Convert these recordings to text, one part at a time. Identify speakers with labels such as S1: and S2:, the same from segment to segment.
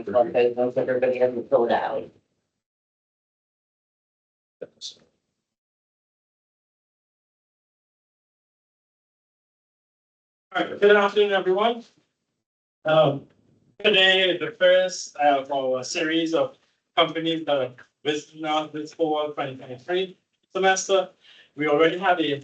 S1: Okay, once everybody has it filled out.
S2: All right, good afternoon, everyone. Today is the first of our series of companies that are visiting us this fall 2023 semester. We already have a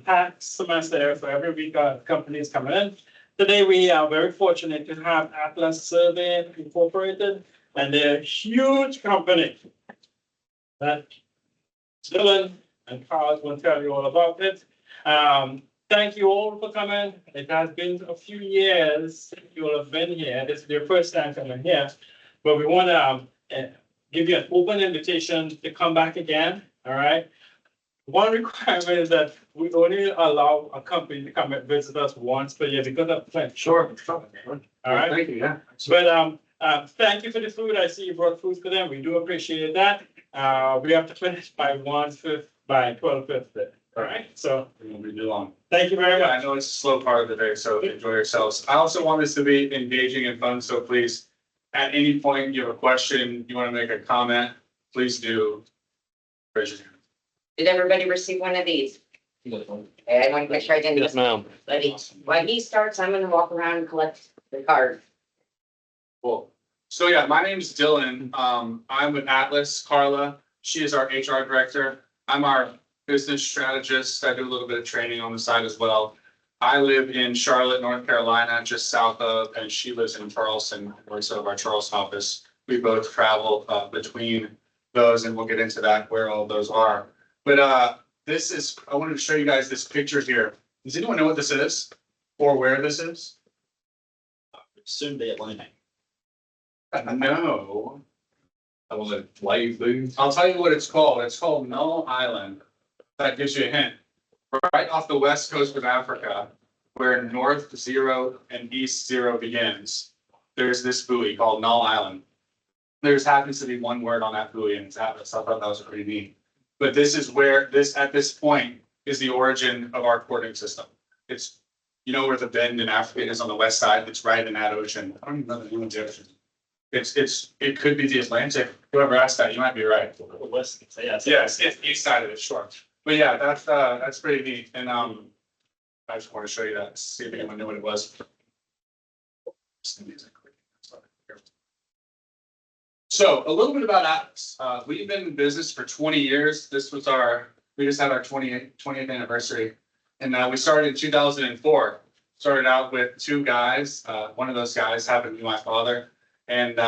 S2: packed semester, so every week companies coming in. Today we are very fortunate to have Atlas Survey Incorporated, and they're a huge company that Dylan and Carl will tell you all about it. Thank you all for coming. It has been a few years since you all have been here. This is your first time coming here, but we want to give you an open invitation to come back again. All right. One requirement is that we only allow a company to come and visit us once per year because of plenty.
S3: Sure.
S2: All right.
S3: Thank you, yeah.
S2: But thank you for the food. I see you brought food for them. We do appreciate that. We have to finish by 1/5 by 12:50. All right. So
S3: It won't be too long.
S2: thank you very
S3: I
S2: much.
S3: know it's a slow part of the day, so enjoy yourselves. I also want this to be engaging and fun, so please, at any point you have a question, you want to make a comment, please do. Raise your hand.
S1: Did everybody receive one of these? Okay, I want to make sure I didn't.
S4: Yes, ma'am.
S1: But while he starts, I'm gonna walk around and collect the card.
S3: Cool. So yeah, my name's Dylan. I'm with Atlas. Carla, she is our HR director. I'm our business strategist. I do a little bit of training on the side as well. I live in Charlotte, North Carolina, just south of, and she lives in Charleston, works out of our Charleston office. We both travel between those, and we'll get into that, where all those are. But I wanted to show you guys this picture here. Does anyone know what this is or where this is?
S4: Soon be Atlantic.
S3: No. I will let light food. I'll tell you what it's called. It's called Null Island. That gives you a hint. Right off the west coast of Africa, where North Zero and East Zero begins, there's this buoy called Null Island. There's happens to be one word on that buoy, and it's Atlas. I thought that was pretty neat. But this is where at this point is the origin of our coordinate system. It's, you know where the bend in Africa is on the west side? It's right in that ocean. I don't even know the name of the ocean. It could be the Atlantic. Whoever asked that, you might be right.
S4: West, yes.
S3: Yes, it's east side of it, sure. But yeah, that's pretty neat. And I just want to show you that, see if anyone knew what it was. So a little bit about Atlas. We've been in business for 20 years. We just had our 20th anniversary. And we started in 2004. Started out with two guys. One of those guys happened to be my father. And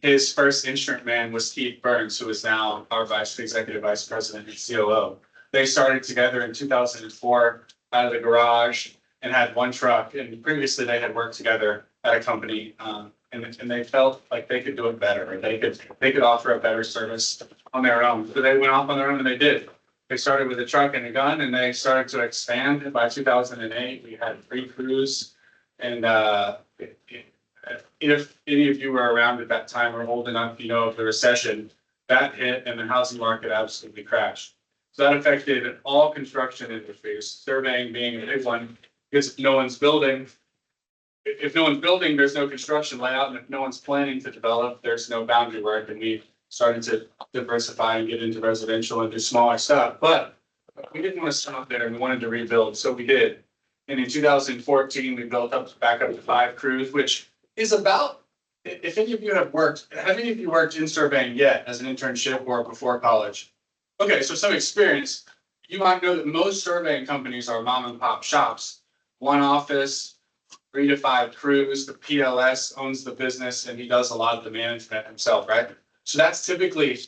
S3: his first instrument man was Keith Burns, who is now our executive vice president and COO. They started together in 2004 out of the garage and had one truck. And previously they had worked together at a company, and they felt like they could do it better. They could offer a better service on their own. So they went off on their own, and they did. They started with a truck and a gun, and they started to expand. And by 2008, we had 3 crews. And if any of you were around at that time or old enough, you know of the recession that hit, and the housing market absolutely crashed. So that affected all construction industries, surveying being a big one, because if no one's building, there's no construction layout, and if no one's planning to develop, there's no boundary work. And we started to diversify and get into residential and do smaller stuff. But we didn't want to stop there, and we wanted to rebuild, so we did. And in 2014, we built back up to 5 crews, which is about, if any of you have any of you worked in surveying yet as an internship or before college? Okay, so some experience. You might know that most surveying companies are mom and pop shops. One office, 3 to 5 crews. The PLS owns the business, and he does a lot of the management himself, right? So that's typically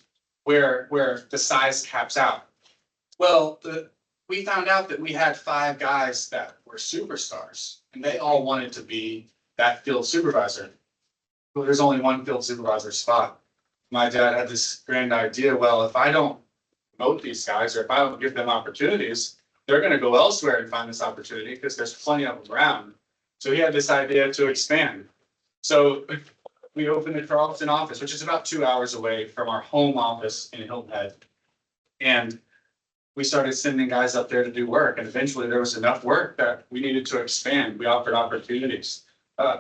S3: where the size caps out. Well, we found out that we had 5 guys that were superstars, and they all wanted to be that field supervisor. Well, there's only one field supervisor spot. My dad had this grand idea. Well, if I don't promote these guys, or if I don't give them opportunities, they're going to go elsewhere and find this opportunity because there's plenty of them around. So he had this idea to expand. So we opened the Charleston office, which is about 2 hours away from our home office in Hilton Head. And we started sending guys up there to do work. And eventually there was enough work that we needed to expand. We offered opportunities.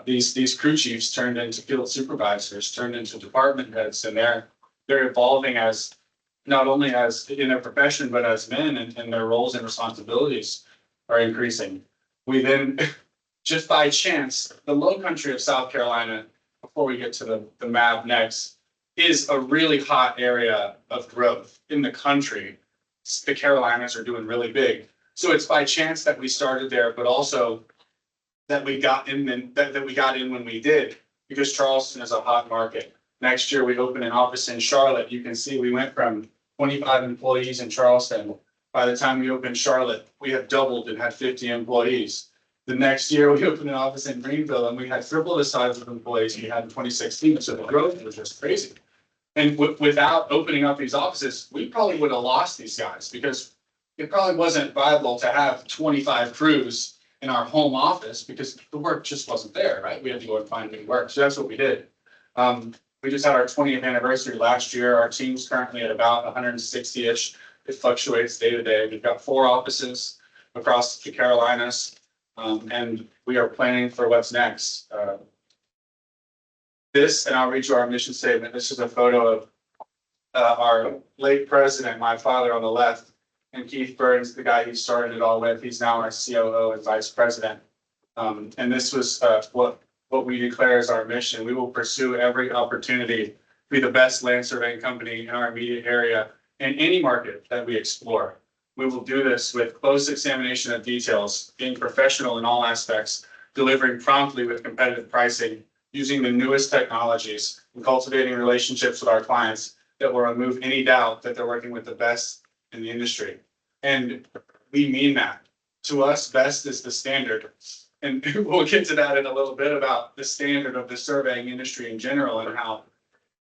S3: these crew chiefs turned into field supervisors, turned into department heads, and they're evolving as not only as in their profession, but as men, and their roles and responsibilities are increasing. We then, just by chance, the low country of South Carolina, before we get to the map next, is a really hot area of growth in the country. The Carolinas are doing really big. So it's by chance that we started there, but also that we got in that we got in when we did, because Charleston is a hot market. Next year, we open an office in Charlotte. You can see we went from 25 employees in Charleston. By the time we opened Charlotte, we had doubled and had 50 employees. The next year, we opened an office in Greenville and we had triple the size of employees we had in 2016. So the growth was just crazy. And without opening up these offices, we probably would have lost these guys, because it probably wasn't viable to have 25 crews in our home office because the work just wasn't there, right? We had to go and find new work. So that's what we did. We just had our 20th anniversary last year. Our team's currently at about 160-ish. It fluctuates day to day. We've got 4 offices across the Carolinas, and we are planning for what's next. And I'll read you our mission statement. This is a photo of our late president, my father on the left, and Keith Burns, the guy he started it all with. He's now our COO and vice president. And this was what we declare as our mission. We will pursue every opportunity to be the best land surveying company in our immediate area and any market that we explore. We will do this with close examination of details, being professional in all aspects, delivering promptly with competitive pricing, using the newest technologies, and cultivating relationships with our clients that will remove any doubt that they're working with the best in the industry. And we mean that. To us, best is the standard. And we'll get to that in a little bit about the standard of the surveying industry in general and how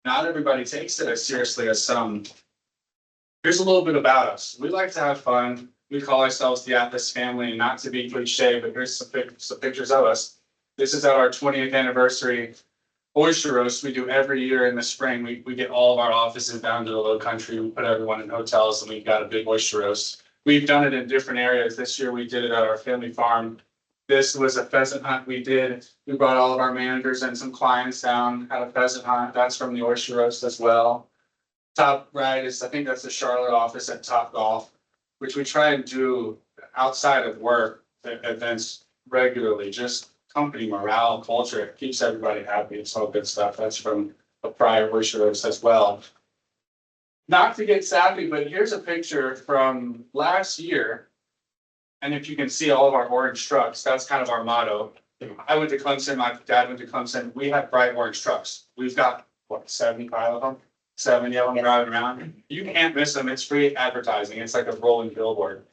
S3: not everybody takes it as seriously as some. Here's a little bit about us. We like to have fun. We call ourselves the Atlas family, and not to be cliche, but here's some pictures of us. This is at our 20th anniversary oyster roast we do every year in the spring. We get all of our offices down to the low country. We put everyone in hotels and we've got a big oyster roast. We've done it in different areas. This year we did it at our family farm. This was a pheasant hunt we did. We brought all of our managers and some clients down, had a pheasant hunt. That's from the oyster roast as well. Top right is, I think that's the Charlotte office at Top Golf, which we try and do outside of work events regularly, just company morale, culture. It keeps everybody happy. It's all good stuff. That's from a prior oyster roast as well. Not to get sappy, but here's a picture from last year. And if you can see all of our orange trucks, that's kind of our motto. I went to Clemson, my dad went to Clemson. We have bright orange trucks. We've got, what, 75 of them? 70 of them driving around. You can't miss them. It's free advertising. It's like a rolling billboard.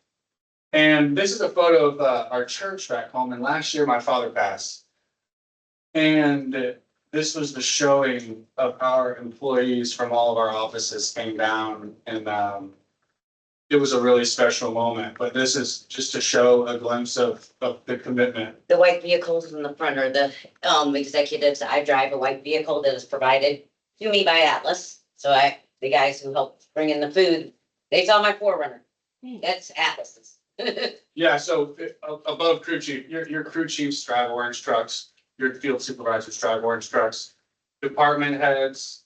S3: And this is a photo of our church back home. And last year, my father passed. And this was the showing of our employees from all of our offices came down. And it was a really special moment. But this is just to show a glimpse of the commitment.
S1: The white vehicles in the front are the executives. I drive a white vehicle that is provided to me by Atlas. So the guys who helped bring in the food, they saw my Forerunner. That's Atlas's.
S3: Yeah, so above crew chief, your crew chiefs drive orange trucks, your field supervisors drive orange trucks, department heads,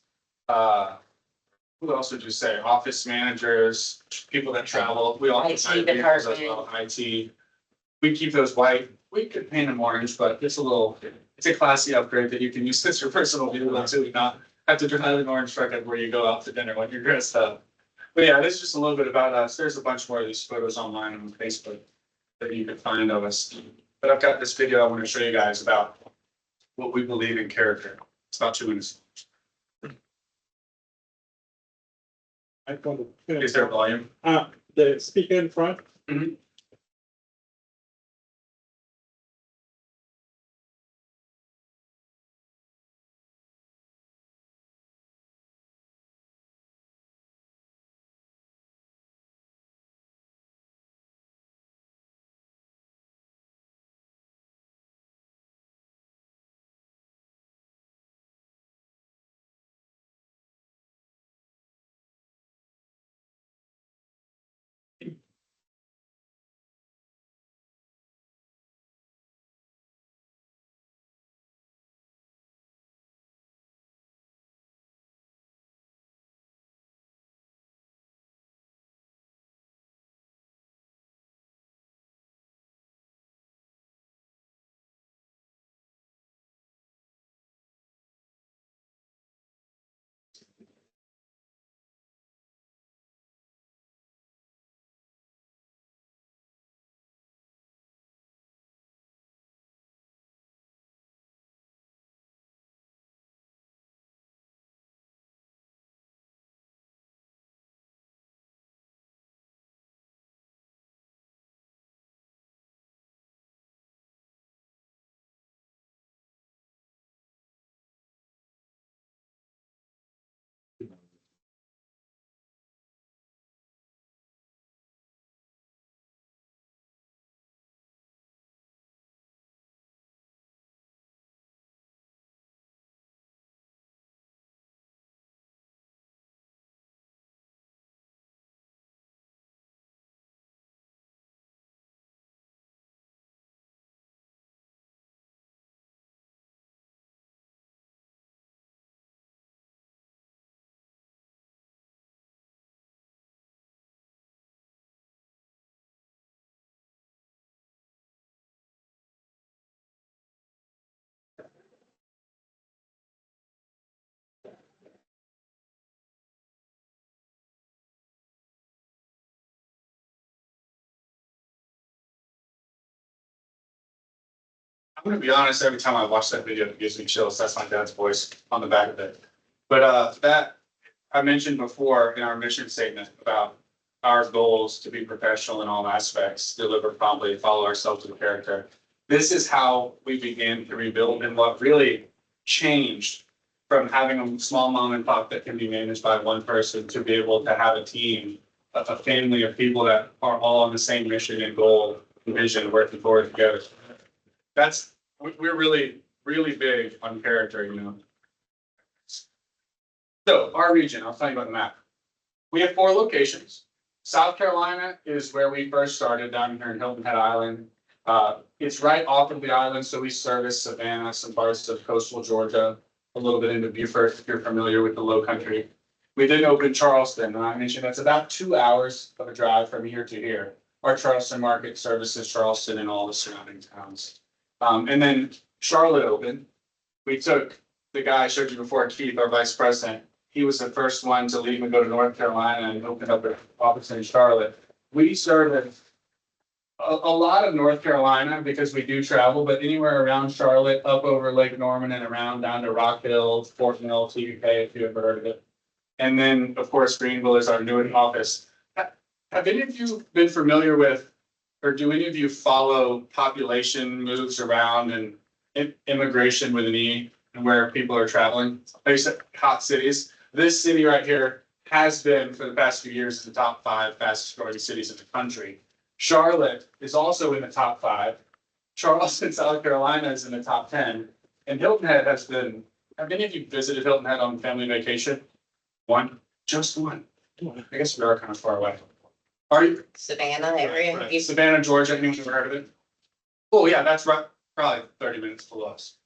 S3: who else would you say? Office managers, people that travel, we all
S1: IT
S3: drive vehicles as well,
S1: department.
S3: IT. We keep those white, we could paint them orange, but it's a classy upgrade that you can use as your personal vehicle too, not have to drive an orange truck everywhere you go out to dinner when you're dressed up. But yeah, this is just a little bit about us. There's a bunch more of these photos online on Facebook that you can find of us. But I've got this video I want to show you guys about what we believe in character. It's about 2 minutes. Is there volume?
S2: The speaker in front.
S3: Mhm. I'm gonna be honest, every time I watch that video, it gives me chills. That's my dad's voice on the back of it. But that I mentioned before in our mission statement about our goals to be professional in all aspects, deliver promptly, follow ourselves with character. This is how we began to rebuild, and what really changed from having a small mom and pop that can be managed by one person to be able to have a team, a family of people that are all on the same mission and goal and vision, working forward together. We're really, really big on character, you know. So our region, I'll tell you about the map. We have 4 locations. South Carolina is where we first started, down here in Hilton Head Island. It's right off of the island, so we service Savannah, some parts of coastal Georgia, a little bit into Beaufort, if you're familiar with the Low Country. We then opened Charleston, and I mentioned that's about 2 hours of a drive from here to here. Our Charleston market services Charleston and all the surrounding towns. And then Charlotte opened. We took the guy I showed you before, Keith, our vice president. He was the first one to leave and go to North Carolina and open up an office in Charlotte. We serve a lot of North Carolina because we do travel, but anywhere around Charlotte, up over Lake Norman and around down to Rock Hill, Fort Mill, TUK, if you ever heard of it. And then, of course, Greenville is our newest office. Have any of you been familiar with, or do any of you follow population moves around and immigration with an E and where people are traveling? Like you said, hot cities. This city right here has been for the past few years the top 5 fastest growing cities in the country. Charlotte is also in the top 5. Charleston, South Carolina is in the top 10. And Hilton Head has been, have any of you visited Hilton Head on family vacation? One? Just one. I guess we are kind of far away. Are you?
S1: Savannah area.
S3: Right. Savannah, Georgia, anyone ever heard of it? Oh, yeah, that's right, probably 30 minutes below us.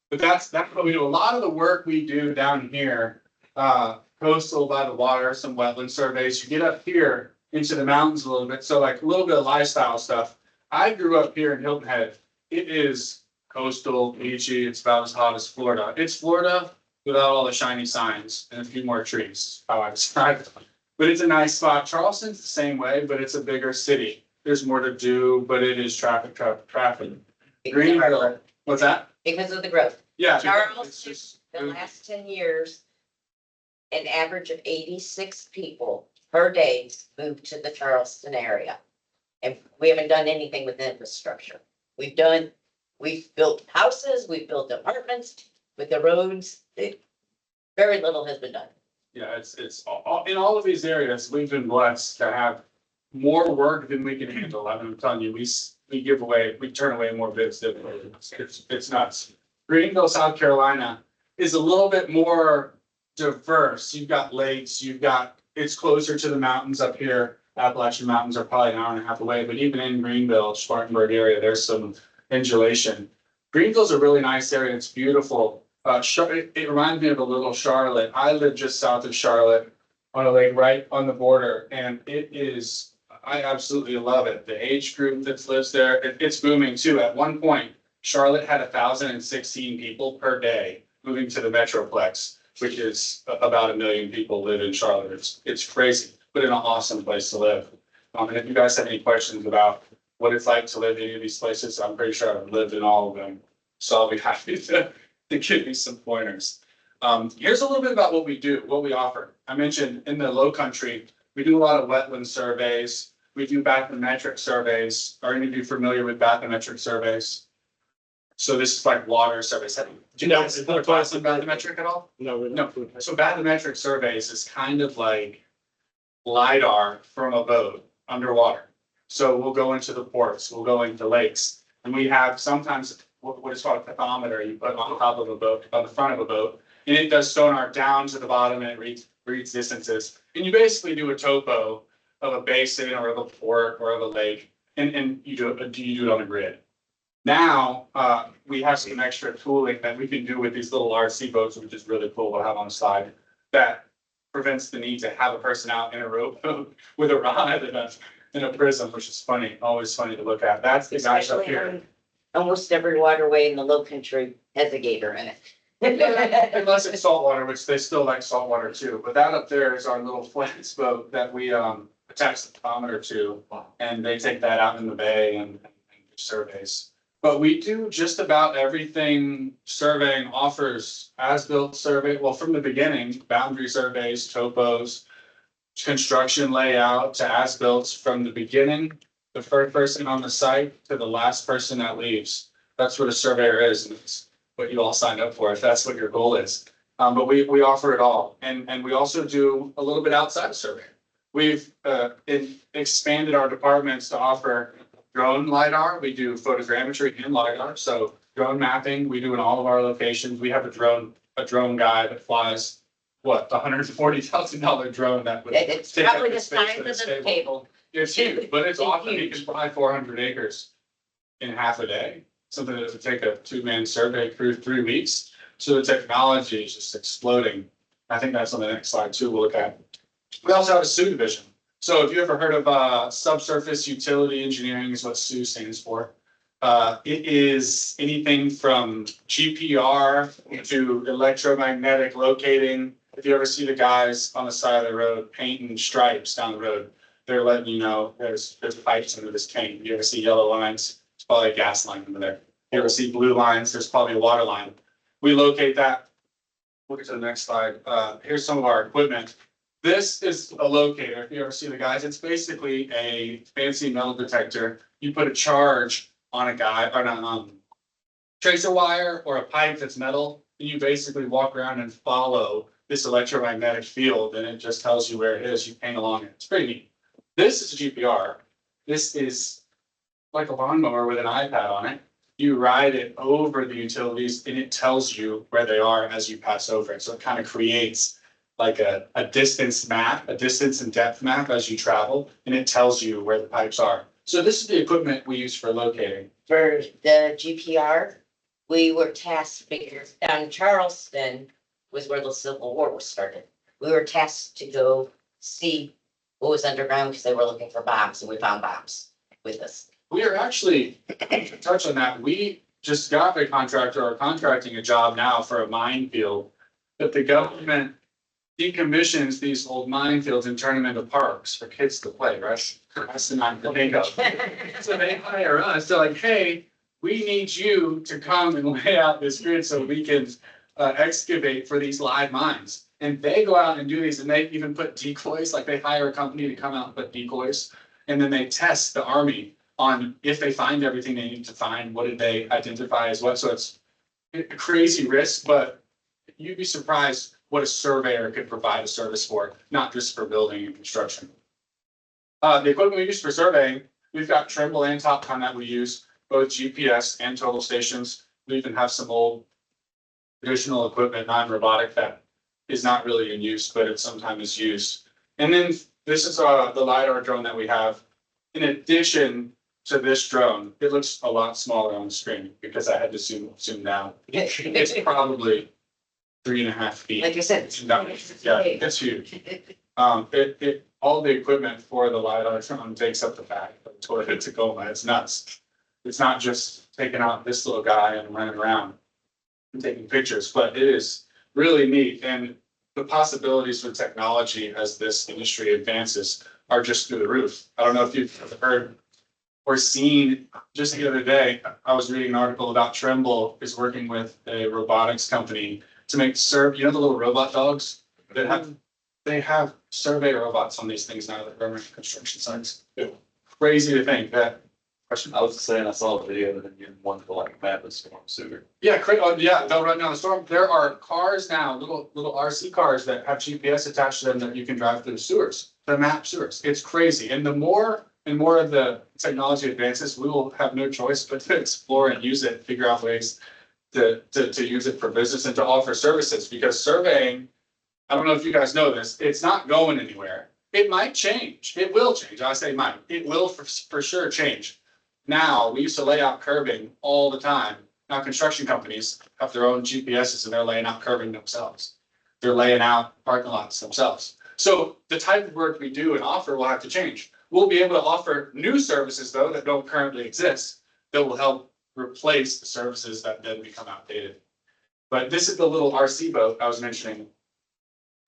S3: But that's what we do. A lot of the work we do down here, coastal by the water, some wetland surveys, you get up here into the mountains a little bit. So like a little bit of lifestyle stuff. I grew up here in Hilton Head. It is coastal, beachy. It's about as hot as Florida. It's Florida without all the shiny signs and a few more trees, how I describe it. But it's a nice spot. Charleston's the same way, but it's a bigger city. There's more to do, but it is traffic. Greenville, what's that?
S1: Because of the growth.
S3: Yeah.
S1: Charleston,
S3: it's just-
S1: the last 10 years, an average of 86 people per day moved to the Charleston area. And we haven't done anything with infrastructure. We've built houses, we've built apartments with the roads. Very little has been done.
S3: Yeah, it's in all of these areas, we've been blessed to have more work than we can handle. I'm telling you, we turn away more bids than it's nuts. Greenville, South Carolina is a little bit more diverse. You've got lakes, it's closer to the mountains up here. Appalachian Mountains are probably an hour and a half away, but even in Greenville, Spartanburg area, there's some insulation. Greenville's a really nice area. It's beautiful. It reminds me of a little Charlotte. I live just south of Charlotte on a lake right on the border, and I absolutely love it. The age group that lives there, it's booming too. At one point, Charlotte had 1,016 people per day moving to the Metroplex, which is about 1 million people live in Charlotte. It's crazy, but an awesome place to live. And if you guys have any questions about what it's like to live in any of these places, I'm pretty sure I've lived in all of them. So I'll be happy to give you some pointers. Here's a little bit about what we do, what we offer. I mentioned in the Low Country, we do a lot of wetland surveys. We do bathymetric surveys. Are any of you familiar with bathymetric surveys? So this is like water surveys. Do you know bathymetric at all? No. So bathymetric surveys is kind of like LiDAR from a boat underwater. So we'll go into the ports, we'll go into lakes, and we have sometimes what is called a bathymeter you put on top of a boat, on the front of a boat, and it does sonar down to the bottom and it reads distances. And you basically do a topo of a basin or of a port or of a lake, and you do it on a grid. Now, we have some extra tooling that we can do with these little RC boats, which is really cool. We'll have on the slide that prevents the need to have a person out in a rowboat with a rod and a prism, which is funny, always funny to look at. That's the guys up
S1: Especially
S3: here.
S1: on almost every waterway in the Low Country has a gator in it.
S3: Unless it's saltwater, which they still like saltwater too. But that up there is our little flex boat that we attach the thermometer to, and they take that out in the bay and do surveys. But we do just about everything surveying offers, as-built survey, well, from the beginning, boundary surveys, topos, construction layout to as-built from the beginning, the first person on the site to the last person that leaves. That's what a surveyor is, and it's what you all signed up for, if that's what your goal is. But we offer it all, and we also do a little bit outside of survey. We've expanded our departments to offer drone LiDAR, we do photogrammetry and LiDAR, so drone mapping, we do in all of our locations. We have a drone guy that flies, what, $140,000 drone that would.
S1: It's
S3: take up
S1: probably the
S3: space
S1: size
S3: at a
S1: of the
S3: stable.
S1: table.
S3: It's huge, but it's
S1: It's
S3: awesome. You
S1: huge.
S3: can fly 400 acres in half a day, something that would take a two-man survey crew 3 weeks. So the technology is just exploding. I think that's on the next slide too, we'll look at. We also have a SUE division. So if you ever heard of subsurface utility engineering is what SUE stands for. It is anything from GPR to electromagnetic locating. If you ever see the guys on the side of the road painting stripes down the road, they're letting you know there's pipes under this tank. If you ever see yellow lines, it's probably a gas line under there. If you ever see blue lines, there's probably a water line. We locate that. Look at the next slide. Here's some of our equipment. This is a locator. If you ever see the guys, it's basically a fancy metal detector. You put a charge on a guy or a tracer wire or a pipe that's metal, and you basically walk around and follow this electromagnetic field, and it just tells you where it is. You paint along it. It's pretty neat. This is a GPR. This is like a lawnmower with an iPad on it. You ride it over the utilities, and it tells you where they are as you pass over it. So it kind of creates like a distance map, a distance and depth map as you travel, and it tells you where the pipes are. So this is the equipment we use for locating.
S1: For the GPR, we were tasked, down in Charleston was where the Civil War was started. We were tasked to go see what was underground because they were looking for bombs, and we found bombs with us.
S3: We are actually, to touch on that, we just got a contractor or contracting a job now for a minefield that the government decommissions these old minefields and turn them into parks for kids to play, right? That's the not the bingo. So they hire us, they're like, hey, we need you to come and lay out this grid so we can excavate for these live mines. And they go out and do these, and they even put decoys, like they hire a company to come out and put decoys. And then they test the army on if they find everything they need to find, what did they identify as what. So it's a crazy risk, but you'd be surprised what a surveyor could provide a service for, not just for building and construction. The equipment we use for surveying, we've got Trimble and TopCon that we use, both GPS and total stations. We even have some old traditional equipment, non-robotic, that is not really in use, but it sometimes is used. And then this is the LiDAR drone that we have. In addition to this drone, it looks a lot smaller on the screen because I had to zoom down. It's probably 3.5 feet.
S1: Like I said,
S3: Yeah, it's huge. All the equipment for the LiDAR drone takes up the back of the Toyota Tacoma. It's nuts. It's not just taking out this little guy and running around and taking pictures, but it is really neat. And the possibilities for technology as this industry advances are just through the roof. I don't know if you've heard or seen, just the other day, I was reading an article about Trimble is working with a robotics company to make you know, the little robot dogs that they have survey robots on these things now that are running construction sites. Crazy to think that. Question.
S5: I was just saying, I saw the video and you wanted to like map the storm sewer.
S3: Yeah, yeah, they'll run down the storm. There are cars now, little RC cars that have GPS attached to them that you can drive through the sewers, to map sewers. It's crazy. And the more and more of the technology advances, we will have no choice but to explore and use it, figure out ways to use it for business and to offer services, because surveying, I don't know if you guys know this, it's not going anywhere. It might change. It will change. I say might. It will for sure change. Now, we used to lay out curbing all the time. Now construction companies have their own GPSs and they're laying out curbing themselves. They're laying out parking lots themselves. So the type of work we do and offer will have to change. We'll be able to offer new services though that don't currently exist that will help replace the services that then become outdated. But this is the little RC boat I was mentioning.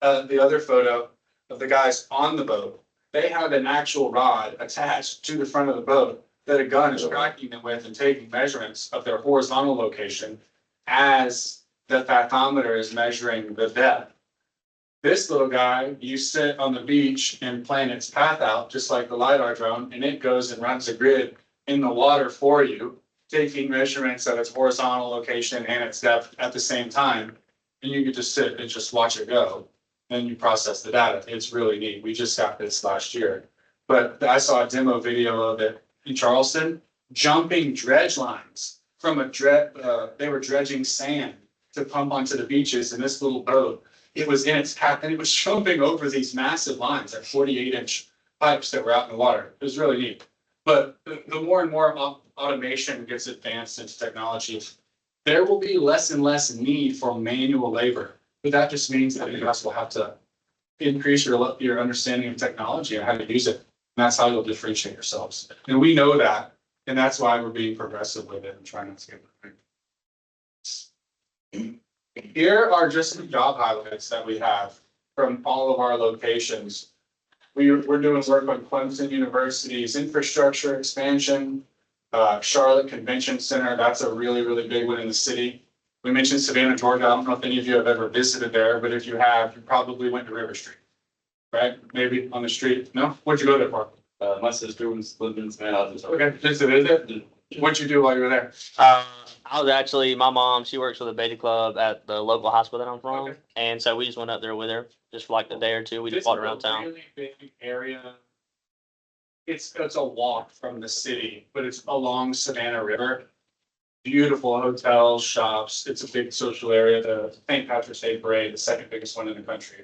S3: The other photo of the guys on the boat, they have an actual rod attached to the front of the boat that a gun is tracking them with and taking measurements of their horizontal location as the bathymeter is measuring the depth. This little guy, you sit on the beach and plan its path out, just like the LiDAR drone, and it goes and runs a grid in the water for you, taking measurements of its horizontal location and its depth at the same time. And you can just sit and just watch it go. And you process the data. It's really neat. We just got this last year. But I saw a demo video of it in Charleston, jumping dredge lines from they were dredging sand to pump onto the beaches in this little boat. It was in its path and it was jumping over these massive lines, like 48-inch pipes that were out in the water. It was really neat. But the more and more automation gets advanced into technology, there will be less and less need for manual labor. But that just means that you guys will have to increase your understanding of technology and how to use it. And that's how you'll differentiate yourselves. And we know that, and that's why we're being progressive with it and trying not to get behind. Here are just some job highlights that we have from all of our locations. We're doing work on Clemson University's infrastructure expansion, Charlotte Convention Center. That's a really, really big one in the city. We mentioned Savannah, Georgia. I don't know if any of you have ever visited there, but if you have, you probably went to River Street, right? Maybe on the street. No? What'd you go there for?
S5: My sister lived in Savannah.
S3: Okay, just a visit. What'd you do while you were there?
S6: I was actually, my mom, she works for the Beta Club at the local hospital that I'm from.
S3: Okay.
S6: And so we just went up there with her just for like a day or two. We just walked around town.
S3: Really big area. It's a walk from the city, but it's along Savannah River. Beautiful hotels, shops. It's a big social area. The St. Patrick's Day Parade, the second biggest one in the country.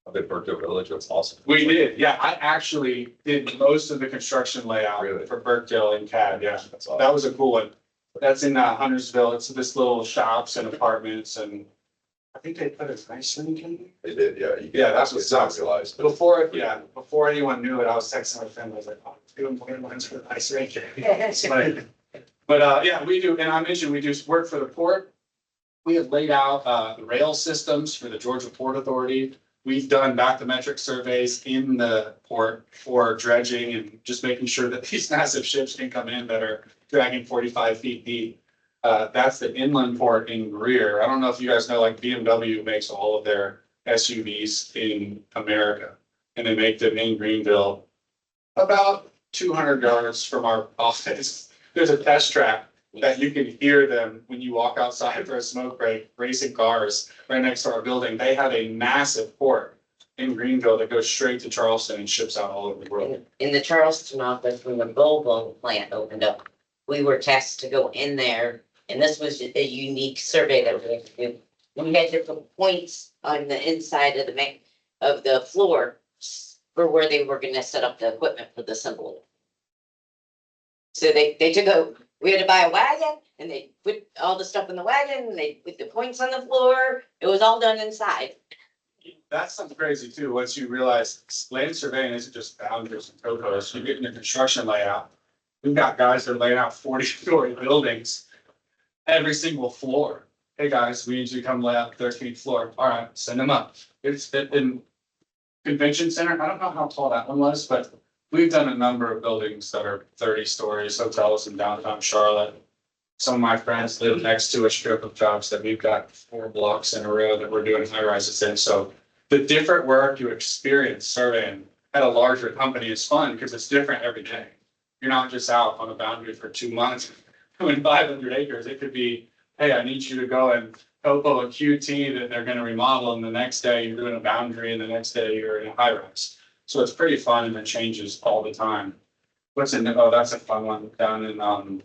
S5: I've been Burkeville Village. It's awesome.
S3: We did, yeah. I actually did most of the construction layout
S5: Really?
S3: for Burkeville and CAD, yeah.
S5: That's awesome.
S3: That was a cool one. That's in Huntersville. It's this little shops and apartments and I think they put a ice rink in there.
S5: They did, yeah.
S3: Yeah, that's what
S5: It's not
S3: sucks.
S5: realized. but-
S3: Before anyone knew it, I was texting my friend, I was like, oh, doing more lines for the ice rink. It's funny. But, yeah, we do, and I mentioned we do work for the port. We have laid out, the rail systems for the Georgia Port Authority. We've done bathymetric surveys in the port for dredging and just making sure that these massive ships can come in that are dragging 45 feet deep. That's the inland port in Greer. I don't know if you guys know, like BMW makes all of their SUVs in America. And they make them in Greenville. About 200 yards from our office, there's a test track that you can hear them when you walk outside for a smoke break, racing cars right next to our building. They have a massive port in Greenville that goes straight to Charleston and ships out all over the world.
S1: In the Charleston office, when the Volvo plant opened up, we were tasked to go in there, and this was a unique survey that we had to do. We had different points on the inside of the floor for where they were gonna set up the equipment for the assembly. So they we had to buy a wagon, and they put all the stuff in the wagon, and they put the points on the floor. It was all done inside.
S3: That's something crazy too, once you realize land surveying isn't just boundaries and topos, you get into construction layout. We've got guys that are laying out 40-story buildings, every single floor. Hey, guys, we need you to come lay out the 13th floor. All right, send them up. It's in convention center. I don't know how tall that one was, but we've done a number of buildings that are 30 stories, hotels in downtown Charlotte. Some of my friends live next to a strip of jobs that we've got 4 blocks in a row that we're doing high rises in. So the different work you experience surveying at a larger company is fun because it's different every day. You're not just out on a boundary for 2 months doing 500 acres. It could be, hey, I need you to go and topo a QT that they're going to remodel, and the next day you're doing a boundary, and the next day you're in a high rise. So it's pretty fun, and it changes all the time. That's a fun one down in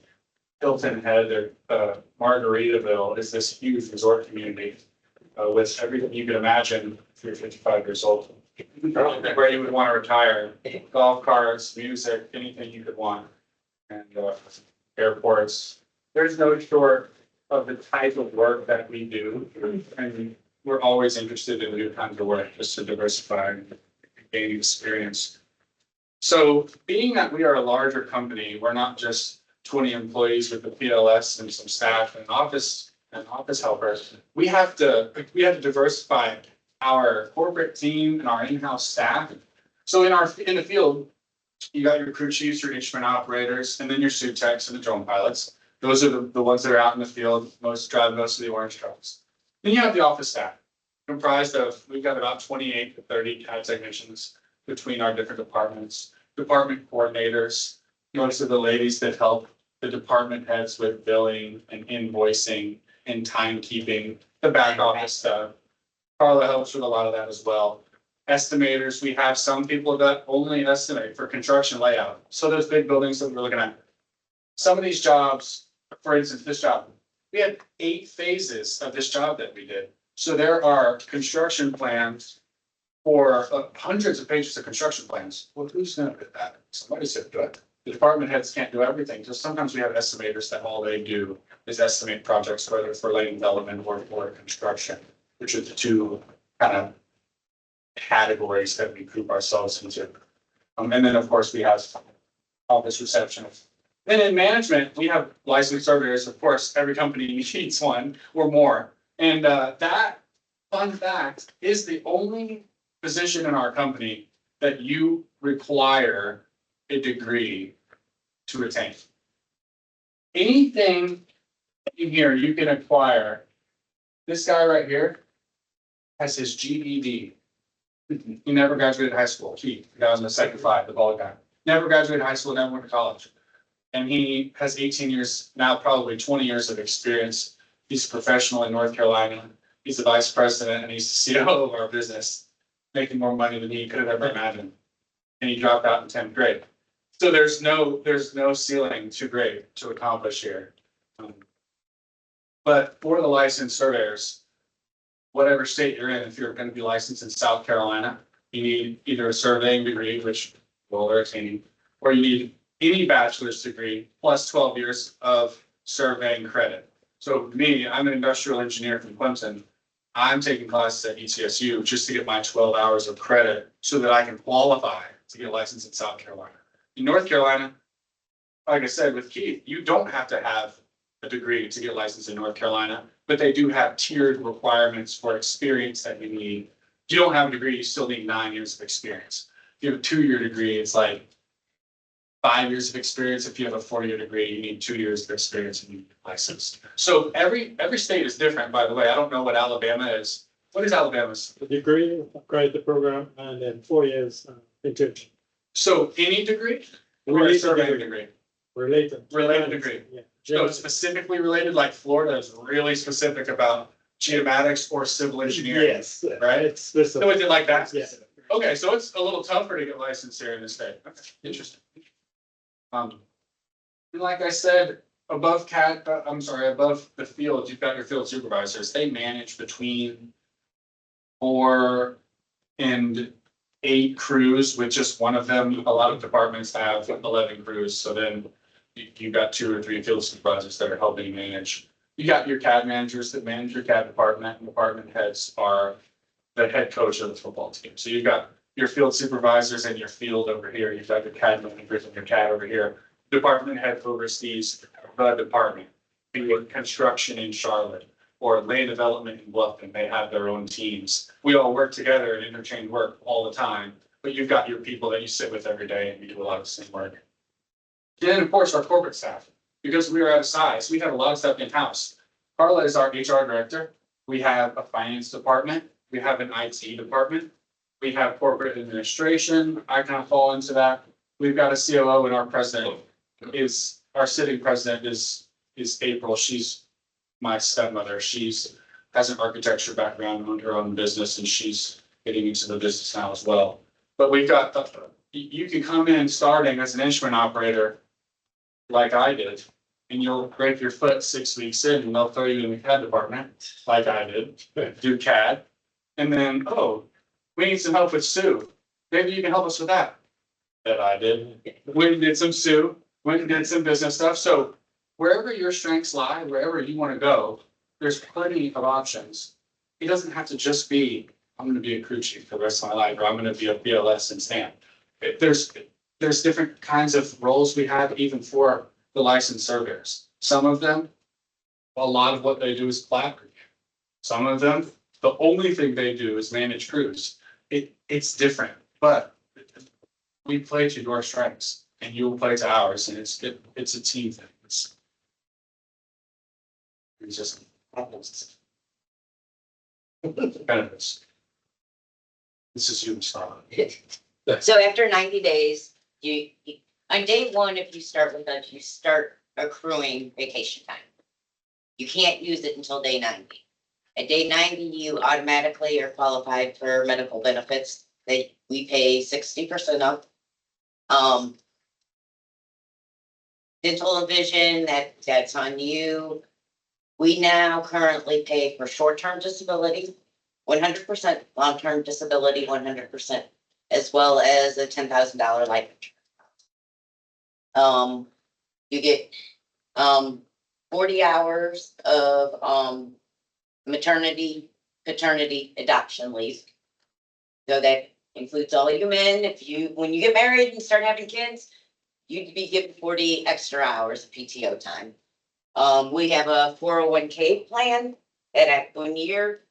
S3: Hilton Head. Margaritaville is this huge resort community with everything you can imagine if you're 55 years old. Where you would want to retire, golf carts, music, anything you could want. And airports. There's no short of the type of work that we do. And we're always interested in new kinds of work just to diversify and gain experience. So being that we are a larger company, we're not just 20 employees with the PLS and some staff and office helpers. We have to diversify our corporate team and our in-house staff. So in the field, You got your crew chiefs, your instrument operators, and then your suit techs and the drone pilots. Those are the ones that are out in the field, drive most of the orange trucks. Then you have the office staff, comprised of, we've got about 28 to 30 CAD technicians between our different departments, department coordinators, most of the ladies that help the department heads with billing and invoicing and timekeeping, the back office stuff. Carla helps with a lot of that as well. Estimators, we have some people that only estimate for construction layout. So those big buildings that we're looking at. Some of these jobs, for instance, this job, we had 8 phases of this job that we did. So there are construction plans for hundreds of pages of construction plans. Well, who's gonna do that? Somebody's gonna do it. The department heads can't do everything. So sometimes we have estimators that all they do is estimate projects, whether it's for land development or for construction, which are the two kind of categories that we group ourselves into. And then, of course, we have office reception. Then in management, we have licensed surveyors. Of course, every company needs one or more. And that, fun fact, is the only position in our company that you require a degree to retain. Anything in here you can acquire. This guy right here has his GED. He never graduated high school. The guy was in the second five, the bald guy. Never graduated high school, never went to college. And he has 18 years, now probably 20 years of experience. He's a professional in North Carolina. He's the vice president and he's the CEO of our business, making more money than he could have ever imagined. And he dropped out in 10th grade. So there's no ceiling too great to accomplish here. But for the licensed surveyors, whatever state you're in, if you're going to be licensed in South Carolina, you need either a surveying degree, which well, they're attaining, or you need any bachelor's degree plus 12 years of surveying credit. So me, I'm an industrial engineer from Clemson. I'm taking classes at ETSU just to get my 12 hours of credit so that I can qualify to get licensed in South Carolina. In North Carolina, like I said with Keith, you don't have to have a degree to get licensed in North Carolina, but they do have tiered requirements for experience that you need. If you don't have a degree, you still need 9 years of experience. If you have a 2-year degree, it's like 5 years of experience. If you have a 4-year degree, you need 2 years of experience and you get licensed. So every state is different, by the way. I don't know what Alabama is. What is Alabama's?
S2: A degree, upgrade the program, and then 4 years internship.
S3: So any degree or a surveying degree?
S2: Related.
S3: Related degree.
S2: Yeah.
S3: So it's specifically related, like Florida is really specific about geomatics or civil engineering.
S2: Yes.
S3: Right?
S2: It's this.
S3: So is it like that?
S2: Yeah.
S3: Okay, so it's a little tougher to get licensed here in the state. Okay, interesting. And like I said, above above the field, you've got your field supervisors. They manage between 4 and 8 crews with just one of them. A lot of departments have 11 crews, so then you've got 2 or 3 field supervisors that are helping you manage. You got your CAD managers that manage your CAD department, and department heads are the head coach of the football team. So you've got your field supervisors and your field over here. You've got your CAD managers and your CAD over here. Department head oversees the department. Be it construction in Charlotte or land development in Bluffton, they have their own teams. We all work together and interchange work all the time, but you've got your people that you sit with every day and you do a lot of the same work. Then, of course, our corporate staff, because we are out of size, we have a lot of stuff in-house. Carla is our HR director. We have a finance department. We have an IT department. We have corporate administration. I kind of fall into that. We've got a COO and our president is, our sitting president is April. She's my stepmother. She's has an architecture background, owned her own business, and she's getting into the business now as well. But we've got, you can come in starting as an instrument operator like I did, and you'll break your foot 6 weeks in and they'll throw you in the CAD department like I did, do CAD. And then, oh, we need some help with Sue. Maybe you can help us with that. That I did. We did some Sue, went and did some business stuff. So wherever your strengths lie, wherever you want to go, there's plenty of options. It doesn't have to just be, I'm going to be a crew chief for the rest of my life, or I'm going to be a BLS and stamp. There's different kinds of roles we have even for the licensed surveyors. Some of them, a lot of what they do is plat review. Some of them, the only thing they do is manage crews. It's different, but we play to your strengths and you'll play to ours, and it's a team thing. It's just benefits. This is you, Scott.
S1: So after 90 days, on day one, if you start with us, you start accruing vacation time. You can't use it until day 90. At day 90, you automatically are qualified for medical benefits that we pay 60% of. Dental and vision, that's on you. We now currently pay for short-term disability, 100%, long-term disability, 100%, as well as a $10,000 life insurance. You get 40 hours of maternity, paternity, adoption leave. So that includes all you men. When you get married and start having kids, you'd be given 40 extra hours of PTO time. We have a 401k plan that at 1 year,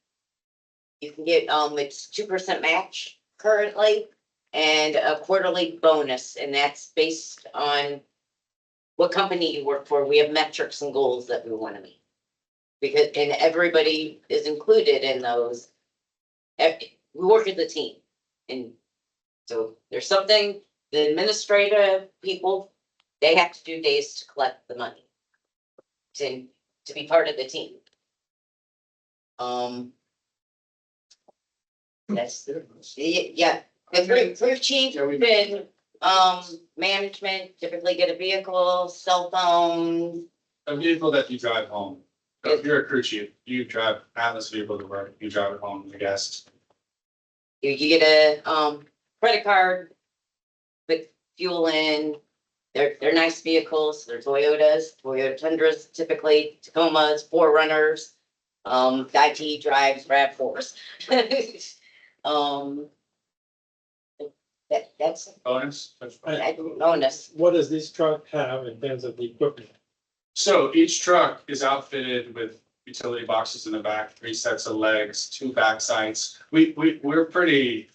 S1: you can get, it's 2% match currently and a quarterly bonus, and that's based on what company you work for. We have metrics and goals that we want to meet. And everybody is included in those. We work as a team. And so there's something, the administrative people, they have to do days to collect the money. To be part of the team. That's, yeah, the crew chief and, management typically get a vehicle, cell phone.
S3: A vehicle that you drive home. So if you're a crew chief, you drive Atlas vehicle to work, you drive it home, I guess.
S1: You get a, credit card with fuel in. They're nice vehicles. They're Toyotas, Toyota Tundras, typically Tacomas, 4Runners. IT drives RAV4s. That's
S3: Bonus.
S1: bonus.
S2: What does this truck have in terms of the equipment?
S3: So each truck is outfitted with utility boxes in the back, 3 sets of legs, 2 back sights. We're pretty,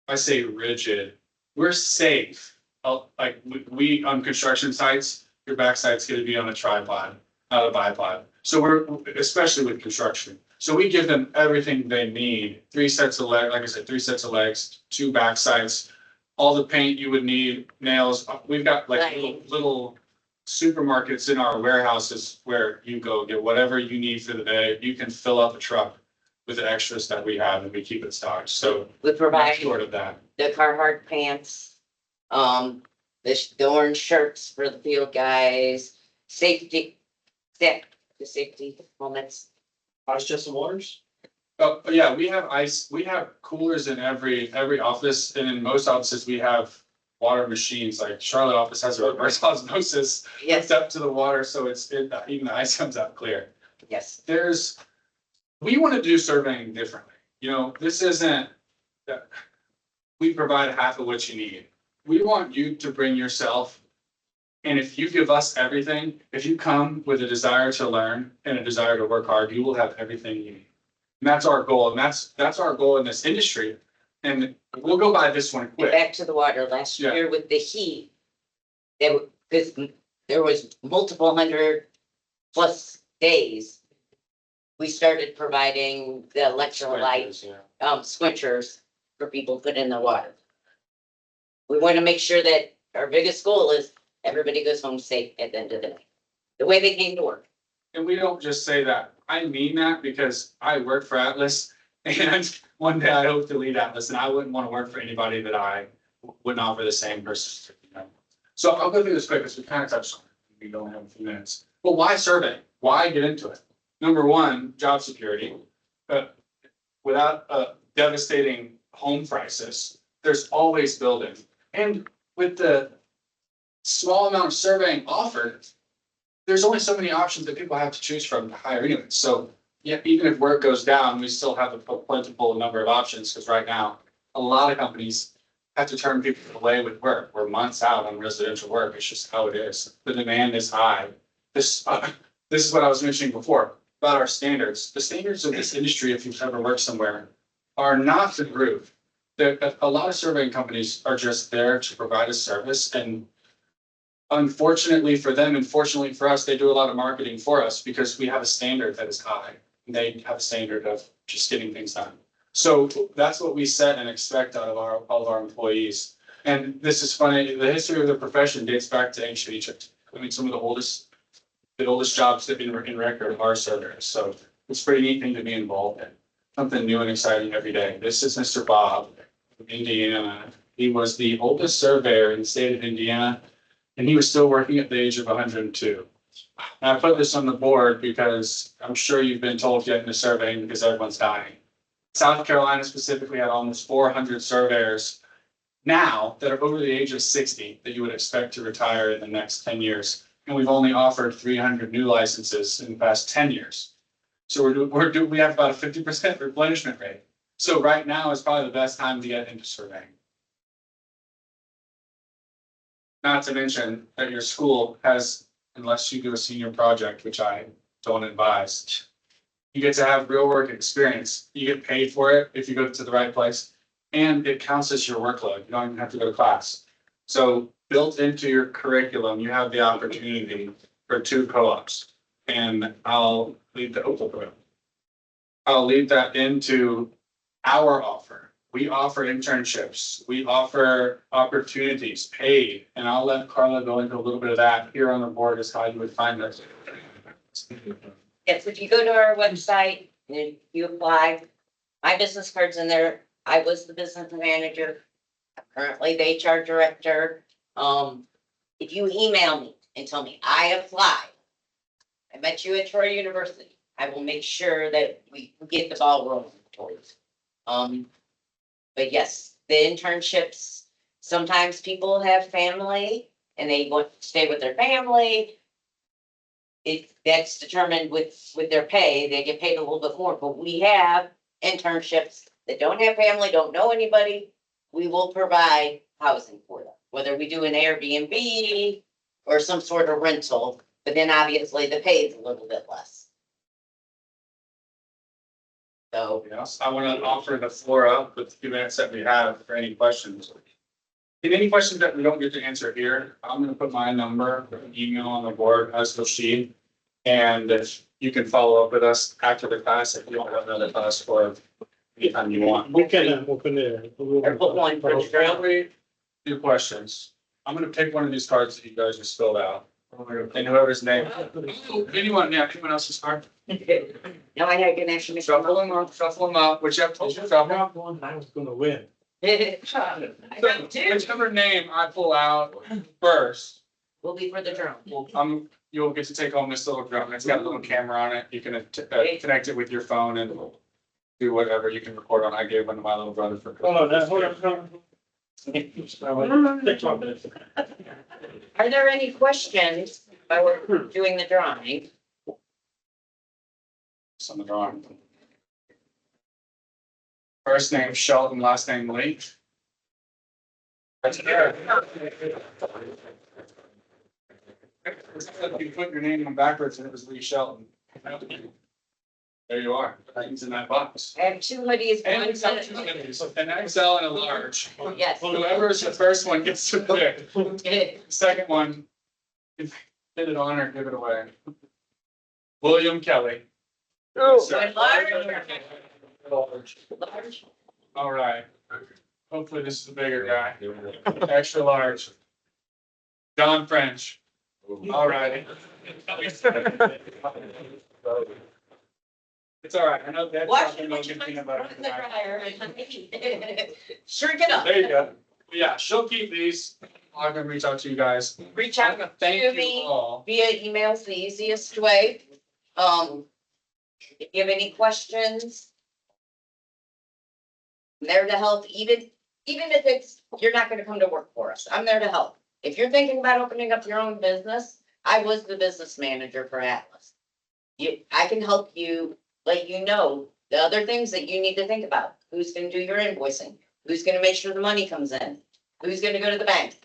S3: I say rigid. We're safe. Like we on construction sites, your backside's gonna be on a tripod, not a bipod. So we're, especially with construction. So we give them everything they need. 3 sets of legs, like I said, 3 sets of legs, 2 back sides, all the paint you would need, nails. We've got like little supermarkets in our warehouses where you go get whatever you need for the day. You can fill up a truck with the extras that we have and we keep it stocked. So
S1: We
S3: we're
S1: provide
S3: not short of that.
S1: the Carhartt pants, the orange shirts for the field guys, the safety helmets.
S4: Ice chests and waters?
S3: Oh, yeah, we have ice, we have coolers in every office, and in most offices, we have water machines, like Charlotte office has a reverse osmosis
S1: Yes,
S3: hooked up to the water, so even the ice comes out clear.
S1: yes.
S3: We want to do surveying differently, this isn't, we provide half of what you need. We want you to bring yourself. And if you give us everything, if you come with a desire to learn and a desire to work hard, you will have everything you need. And that's our goal. And that's our goal in this industry. And we'll go by this one
S1: And
S3: quick.
S1: back to the water last
S3: Yeah.
S1: year with the heat. Because there was multiple 100+ days. We started providing the electrolyte squinchers for people to put in the water. We want to make sure that our biggest goal is everybody goes home safe at the end of the night, the way they came to work.
S3: And we don't just say that. I mean that because I work for Atlas and one day I hope to lead Atlas, and I wouldn't want to work for anybody that I wouldn't offer the same person. So I'll go through this quick because we kind of touched on it. We only have a few minutes. But why survey? Why get into it? Number one, job security. Without a devastating home crisis, there's always building. And with the small amount of surveying offered, there's only so many options that people have to choose from to hire anyway. So yeah, even if work goes down, we still have a plentiful number of options, because right now, a lot of companies have to turn people away with work. We're months out on residential work. It's just how it is. The demand is high. This is what I was mentioning before about our standards. The standards of this industry, if you've ever worked somewhere, are not the roof. a lot of surveying companies are just there to provide a service, and unfortunately for them and fortunately for us, they do a lot of marketing for us because we have a standard that is high. And they have a standard of just getting things done. So that's what we set and expect out of all of our employees. And this is funny, the history of the profession dates back to ancient Egypt. I mean, some of the oldest jobs that in record are surveyors. So it's a pretty neat thing to be involved in. Something new and exciting every day. This is Mr. Bob from Indiana. He was the oldest surveyor in the state of Indiana, and he was still working at the age of 102. And I put this on the board because I'm sure you've been told to get into surveying because everyone's dying. South Carolina specifically had almost 400 surveyors now that are over the age of 60 that you would expect to retire in the next 10 years. And we've only offered 300 new licenses in the past 10 years. So we have about a 50% replenishment rate. So right now is probably the best time to get into surveying. Not to mention that your school has, unless you do a senior project, which I don't advise, you get to have real work experience. You get paid for it if you go to the right place, and it counts as your workload. You don't even have to go to class. So built into your curriculum, you have the opportunity for 2 co-ops. And I'll lead I'll lead that into our offer. We offer internships. We offer opportunities, paid, and I'll let Carla go into a little bit of that here on the board is how you would find us.
S1: Yes, if you go to our website and you apply, my business card's in there. I was the business manager, currently the HR director. If you email me and tell me I applied, I met you at Troy University, I will make sure that we get the ball rolling towards. But yes, the internships, sometimes people have family and they want to stay with their family. That's determined with their pay, they get paid a little bit more, but we have internships that don't have family, don't know anybody. We will provide housing for them, whether we do an Airbnb or some sort of rental, but then obviously the pay is a little bit less. So,
S3: Yes, I want to offer the floor up with the few minutes that we have for any questions. And any questions that we don't get to answer here, I'm gonna put my number, email on the board, as will she. And if you can follow up with us after the class, if you don't have another class or anytime you want.
S2: We can open it.
S1: or put one for the ground.
S3: Family, few questions. I'm gonna pick one of these cards that you guys just filled out. And whoever's name, anyone else's card?
S1: No, I had a connection.
S3: Shuffle them up, whichever, shuffle.
S2: One I was gonna win.
S1: I know too.
S3: Whichever name I pull out first,
S1: Will be for the drone.
S3: you'll get to take home this little drum. It's got a little camera on it. You can connect it with your phone and do whatever you can record on. I gave one to my little brother for.
S2: Hold on. TikTok minutes.
S1: Are there any questions while we're doing the drawing?
S3: On the drawing. First name Shelton, last name Lee. That's there. You put your name on backwards and it was Lee Shelton. There you are. He's in that box.
S1: I have 2 hoodies.
S3: And
S1: one
S3: it's got
S1: set-
S3: 2 minis, an XL and a large.
S1: Yes.
S3: Whoever is the first one gets to pick. The second one, if fit it on or give it away. William Kelly. Sir.
S1: Large.
S3: All right. Hopefully this is a bigger guy. Extra large. John French. All righty. It's all right. I know that's
S1: Wash
S3: something
S1: it,
S3: no
S1: put your
S3: good peanut
S1: legs
S3: butter.
S1: in the dryer and shrink it up.
S3: There you go. Yeah, she'll keep these. I'm gonna reach out to you guys.
S1: Reach out to
S3: Thank you
S1: me
S3: all.
S1: via email is the easiest way. If you have any questions, I'm there to help, even if it's, you're not gonna come to work for us, I'm there to help. If you're thinking about opening up your own business, I was the business manager for Atlas. I can help you, let you know the other things that you need to think about. Who's gonna do your invoicing? Who's gonna make sure the money comes in? Who's gonna go to the bank?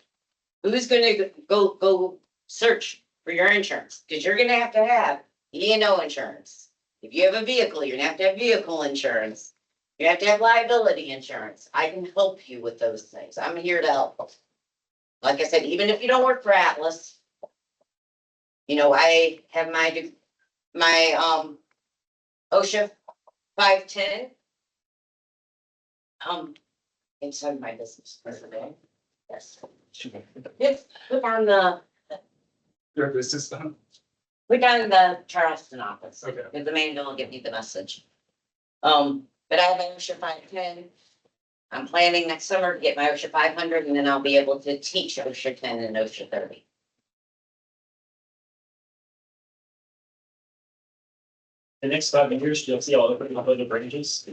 S1: Who's gonna go search for your insurance? Cause you're gonna have E&O insurance. If you have a vehicle, you're gonna have to have vehicle insurance. You have to have liability insurance. I can help you with those things. I'm here to help. Like I said, even if you don't work for Atlas, I have my OSHA 510. Inside my business for the day. Yes. It's put on the,
S3: Your business done?
S1: put on the Charleston office.
S3: Okay.
S1: Because the man will give you the message. But I have an OSHA 510. I'm planning next summer to get my OSHA 500 and then I'll be able to teach OSHA 10 and OSHA 30.
S4: The next 5 years, you'll see all the branches.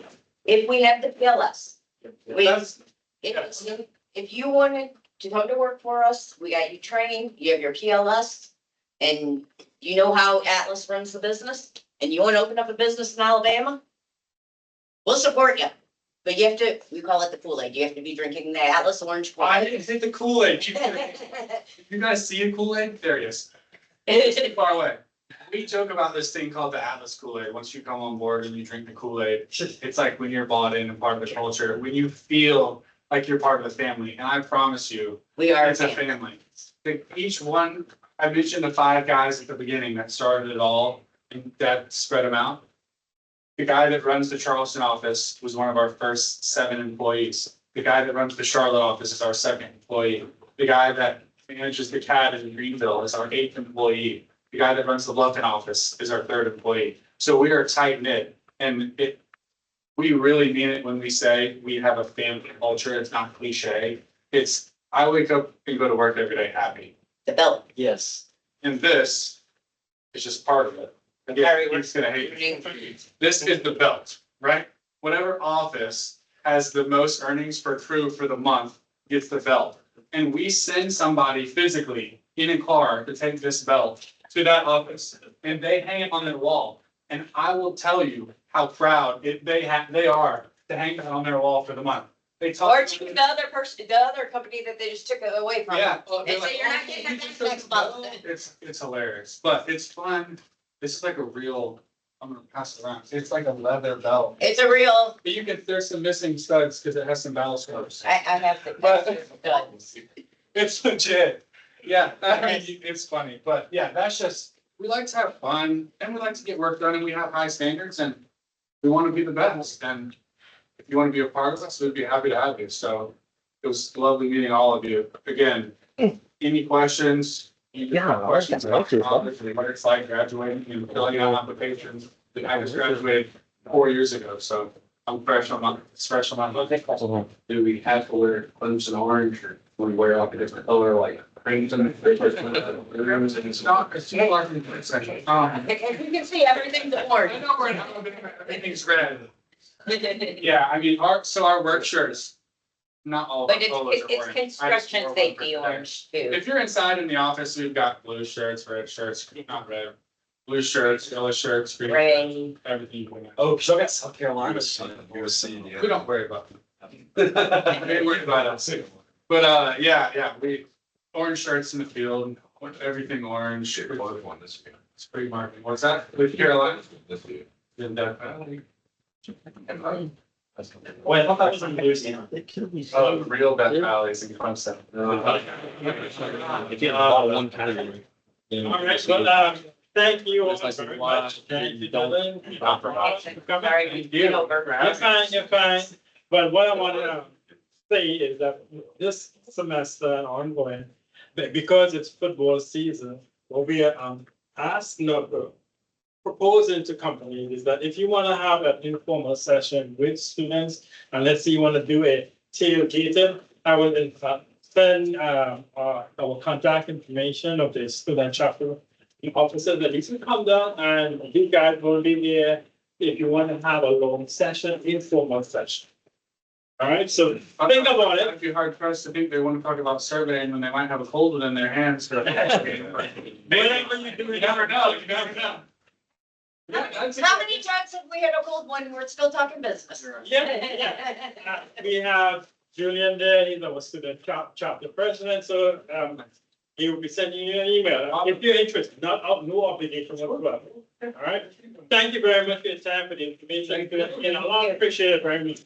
S1: If we have the PLS,
S3: That's,
S1: if you wanted to come to work for us, we got you trained, you have your PLS. And you know how Atlas runs the business, and you want to open up a business in Alabama? We'll support you, but you have to, we call it the Kool-Aid, you have to be drinking the Atlas orange.
S3: I
S1: Kool-Aid.
S3: didn't hit the Kool-Aid. You guys see a Kool-Aid? There he is. It's too far away. We joke about this thing called the Atlas Kool-Aid. Once you come on board and you drink the Kool-Aid, it's like when you're bought in and part of the culture, when you feel like you're part of the family. And I promise you,
S1: We are.
S3: it's a family. Each one, I mentioned the 5 guys at the beginning that started it all and that spread them out. The guy that runs the Charleston office was one of our first 7 employees. The guy that runs the Charlotte office is our 2nd employee. The guy that manages the CAD in Greenville is our 8th employee. The guy that runs the Bluffton office is our 3rd employee. So we are tight knit, and we really mean it when we say we have a family culture. It's not cliche. I wake up and go to work every day happy.
S1: The belt.
S4: Yes.
S3: And this is just part of it.
S1: Harry,
S3: Again, he's gonna hate me. This is the belt, right? Whatever office has the most earnings per crew for the month gets the belt. And we send somebody physically in a car to take this belt to that office, and they hang it on their wall. And I will tell you how proud they are to hang that on their wall for the month. They talk.
S1: Or to the other person, the other company that they just took it away from.
S3: Yeah.
S1: And say, you're not getting that next month.
S3: It's hilarious, but it's fun. This is like a real, I'm gonna pass it around. It's like a leather belt.
S1: It's a real,
S3: But there's some missing studs because it has some battle scars.
S1: I have to.
S3: But- It's legit. Yeah, I mean, it's funny, but yeah, that's just, we like to have fun and we like to get work done and we have high standards and we want to be the best. And if you want to be a part of us, we'd be happy to have you. So it was lovely meeting all of you. Again, any questions? Questions about college, what it's like graduating and filling out applications. I just graduated 4 years ago, so I'm fresh on my.
S5: Do we have to wear Clemson orange or do we wear like a different color, like crimson?
S3: It's not, it's too large in the section.
S1: As you can see, everything's orange.
S3: I know we're in Alabama, everything's red. Yeah, I mean, our work shirts, not all of our
S1: But
S3: polos
S1: it's
S3: are orange. I just
S1: construction
S3: wore one
S1: safety
S3: for today.
S1: orange too.
S3: If you're inside in the office, we've got blue shirts, red shirts, not red. Blue shirts, yellow shirts, green,
S1: Gray.
S3: everything. you can-
S4: Oh, so I got South Carolina.
S3: We don't worry about them. We ain't worried about us. But, yeah, orange shirts in the field, everything orange. It's pretty marketing. What's that? With Carolina? In Death Valley.
S4: Wait, I thought that was in Louisiana.
S3: Oh, real Death Valley is in Clemson.
S6: One category.
S2: All right, well, thank you all
S6: It's like
S2: very
S6: why
S2: much. Thank you,
S6: don't-
S2: Dylan.
S1: Sorry,
S3: you.
S2: You're fine, you're fine. But what I want to say is that this semester and ongoing, because it's football season, what we are asking of proposing to companies is that if you want to have an informal session with students, and let's say you want to do a tailgating, I will in fact send our contact information of the student chapter officers that you can come down and you guys will be there if you want to have a long session, informal session. All right, so think about it.
S3: I'd be hard pressed to think they want to talk about surveying when they might have a cold in their hands.
S2: Whatever you do,
S3: You never know, you never know. Yeah, that's
S1: How many times have we had a cold one? We're still talking business.
S2: Yeah. We have Julian there, he's our student chapter president, so He will be sending you an email if you're interested, no obligation whatsoever. All right? Thank you very much for your time, for the information, and I appreciate it very much.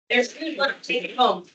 S1: There's food left, take it home.